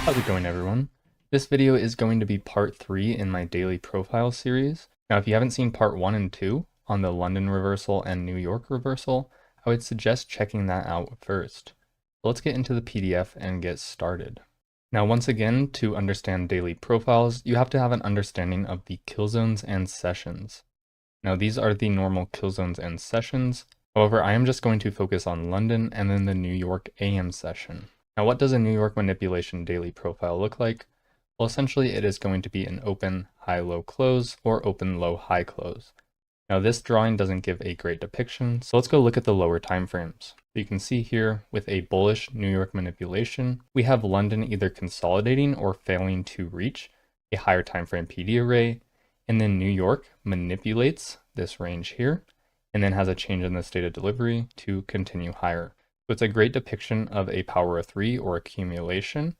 How's it going, everyone? This video is going to be part 3 in my daily profile series. Now, if you haven't seen part 1 and 2 on the London reversal and New York reversal, I would suggest checking that out first. So let's get into the PDF and get started. Now, once again, to understand daily profiles, you have to have an understanding of the kill zones and sessions. Now, these are the normal kill zones and sessions. However, I am just going to focus on London and then the New York AM session. Now, what does a New York manipulation daily profile look like? Well, essentially it is going to be an open high-low close or open low-high close. Now, this drawing doesn't give a great depiction, so let's go look at the lower time frames. You can see here with a bullish New York manipulation, we have London either consolidating or failing to reach a higher time frame PD array, and then New York manipulates this range here, and then has a change in the state of delivery to continue higher. So it's a great depiction of a power of 3 or accumulation,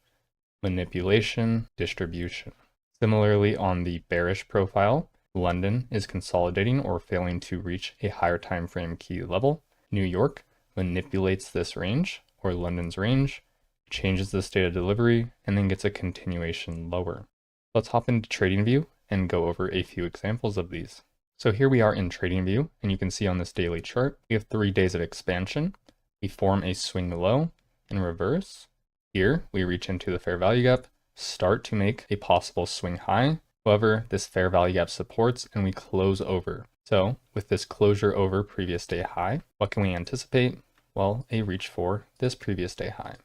manipulation, distribution. Similarly, on the bearish profile, London is consolidating or failing to reach a higher time frame key level. New York manipulates this range or London's range, changes the state of delivery, and then gets a continuation lower. Let's hop into TradingView and go over a few examples of these. So here we are in TradingView, and you can see on this daily chart, we have 3 days of expansion. We form a swing low and reverse. Here we reach into the fair value gap, start to make a possible swing high. However, this fair value gap supports and we close over. So with this closure over previous day high, what can we anticipate? Well, a reach for this previous day high.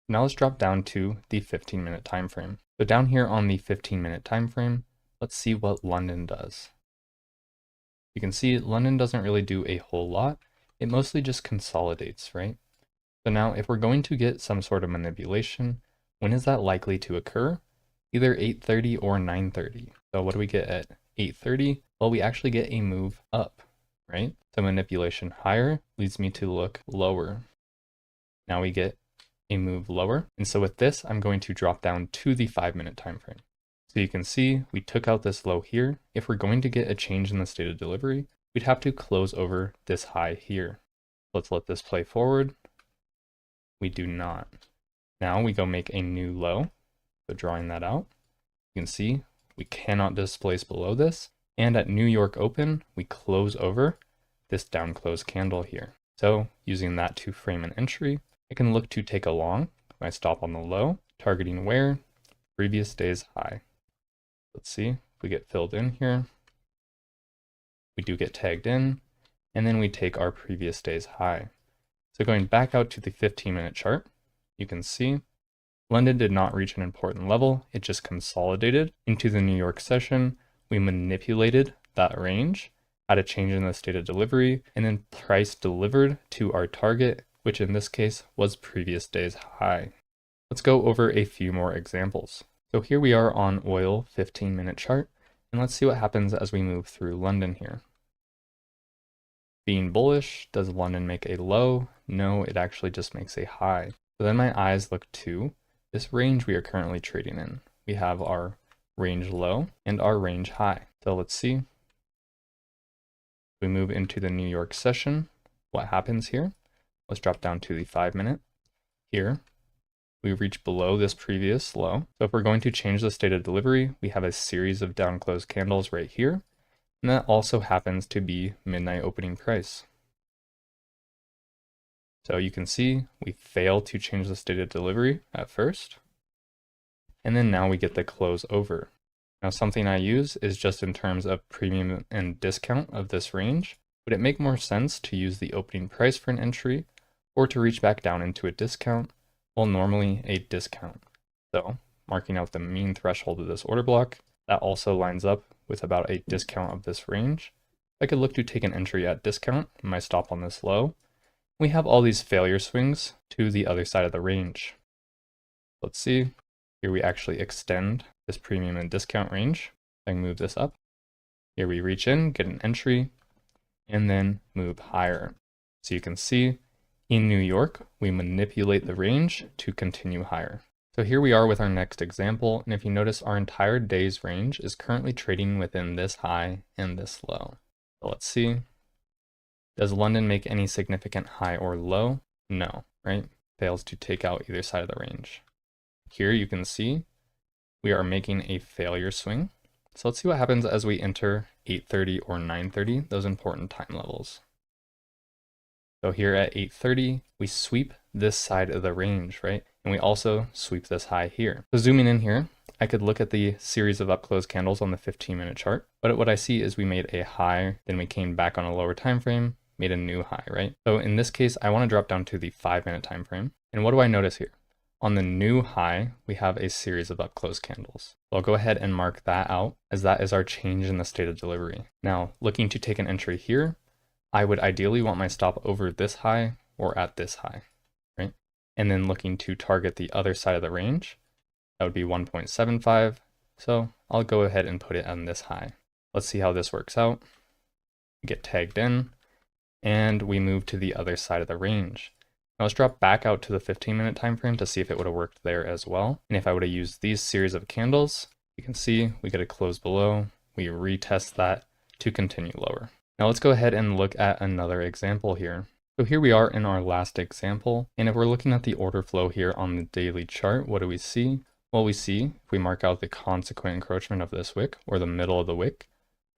Now let's drop down to the 15-minute time frame. So down here on the 15-minute time frame, let's see what London does. You can see London doesn't really do a whole lot. It mostly just consolidates, right? So now if we're going to get some sort of manipulation, when is that likely to occur? Either 8:30 or 9:30. So what do we get at 8:30? Well, we actually get a move up, right? So manipulation higher leads me to look lower. Now we get a move lower. And so with this, I'm going to drop down to the 5-minute time frame. So you can see we took out this low here. If we're going to get a change in the state of delivery, we'd have to close over this high here. Let's let this play forward. We do not. Now we go make a new low. So drawing that out, you can see we cannot displace below this. And at New York Open, we close over this down close candle here. So using that to frame an entry, I can look to take a long. I stop on the low, targeting where? Previous day's high. Let's see if we get filled in here. We do get tagged in, and then we take our previous day's high. So going back out to the 15-minute chart, you can see London did not reach an important level. It just consolidated into the New York session. We manipulated that range, had a change in the state of delivery, and then price delivered to our target, which in this case was previous day's high. Let's go over a few more examples. So here we are on oil 15-minute chart, and let's see what happens as we move through London here. Being bullish, does London make a low? No, it actually just makes a high. So then my eyes look to this range we are currently trading in. We have our range low and our range high. So let's see. We move into the New York session. What happens here? Let's drop down to the 5-minute. Here, we reach below this previous low. So if we're going to change the state of delivery, we have a series of down close candles right here. And that also happens to be midnight opening price. So you can see we fail to change the state of delivery at first. And then now we get the close over. Now something I use is just in terms of premium and discount of this range. Would it make more sense to use the opening price for an entry or to reach back down into a discount? Well, normally a discount. So marking out the mean threshold of this order block, that also lines up with about a discount of this range. I could look to take an entry at discount, my stop on this low. We have all these failure swings to the other side of the range. Let's see. Here we actually extend this premium and discount range. I can move this up. Here we reach in, get an entry, and then move higher. So you can see in New York, we manipulate the range to continue higher. So here we are with our next example, and if you notice, our entire day's range is currently trading within this high and this low. So let's see. Does London make any significant high or low? No, right? Fails to take out either side of the range. here you can see we are making a failure swing. So let's see what happens as we enter 8:30 or 9:30, those important time levels. So here at 8:30, we sweep this side of the range, right? And we also sweep this high here. So zooming in here, I could look at the series of up-close candles on the 15-minute chart. But what I see is we made a high, then we came back on a lower time frame, made a new high, right? So in this case, I want to drop down to the 5-minute time frame. And what do I notice here? On the new high, we have a series of up-close candles. So I'll go ahead and mark that out, as that is our change in the state of delivery. Now, looking to take an entry here, I would ideally want my stop over this high or at this high, right? And then looking to target the other side of the range, that would be 1.75. So I'll go ahead and put it on this high. Let's see how this works out. We get tagged in and we move to the other side of the range. Now let's drop back out to the 15-minute time frame to see if it would have worked there as well. And if I would have used these series of candles, you can see we get a close below. We retest that to continue lower. Now let's go ahead and look at another example here. So here we are in our last example. And if we're looking at the order flow here on the daily chart, what do we see? Well, we see if we mark out the consequent encroachment of this wick or the middle of the wick,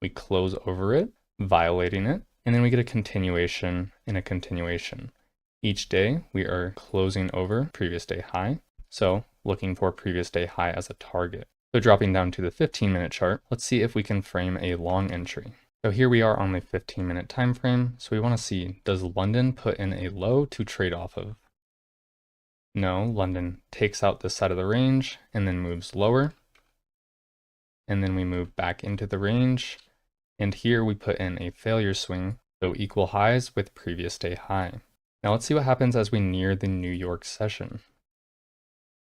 we close over it, violating it, and then we get a continuation and a continuation. Each day we are closing over previous day high. So looking for previous day high as a target. So dropping down to the 15-minute chart, let's see if we can frame a long entry. So here we are on the 15-minute time frame. So we want to see, does London put in a low to trade off of? No, London takes out this side of the range and then moves lower. And then we move back into the range. And here we put in a failure swing, so equal highs with previous day high. Now let's see what happens as we near the New York session.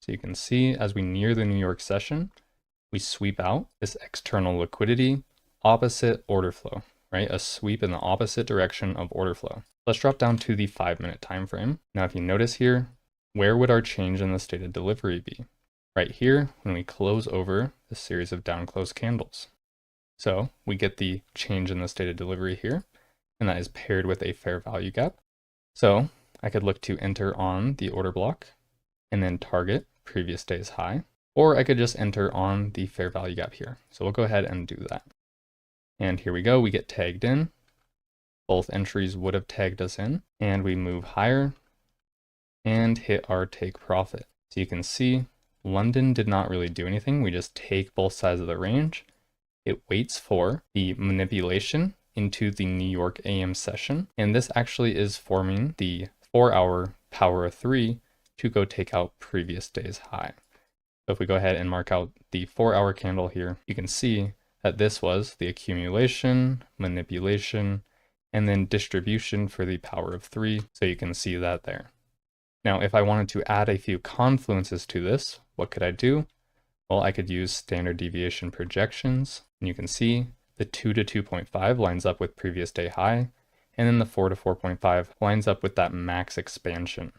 So you can see as we near the New York session, we sweep out this external liquidity, opposite order flow, right? A sweep in the opposite direction of order flow. Let's drop down to the 5-minute time frame. Now, if you notice here, where would our change in the state of delivery be? Right here, when we close over the series of down close candles. So we get the change in the state of delivery here, and that is paired with a fair value gap. So I could look to enter on the order block and then target previous day's high, or I could just enter on the fair value gap here. So we'll go ahead and do that. And here we go, we get tagged in. Both entries would have tagged us in, and we move higher and hit our take profit. So you can see London did not really do anything. We just take both sides of the range. It waits for the manipulation into the New York AM session. And this actually is forming the 4-hour power of 3 to go take out previous day's high. So if we go ahead and mark out the 4-hour candle here, you can see that this was the accumulation, manipulation, and then distribution for the power of 3. So you can see that there. Now, if I wanted to add a few confluences to this, what could I do? Well, I could use standard deviation projections, and you can see the 2 to 2.5 lines up with previous day high, and then the 4 to 4.5 lines up with that max expansion.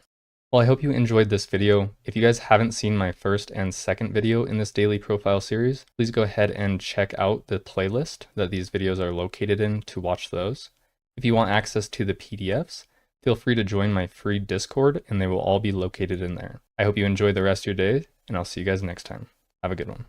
Well, I hope you enjoyed this video. If you guys haven't seen my first and second video in this daily profile series, please go ahead and check out the playlist that these videos are located in to watch those. If you want access to the PDFs, feel free to join my free Discord, and they will all be located in there. I hope you enjoy the rest of your day, and I'll see you guys next time. Have a good one.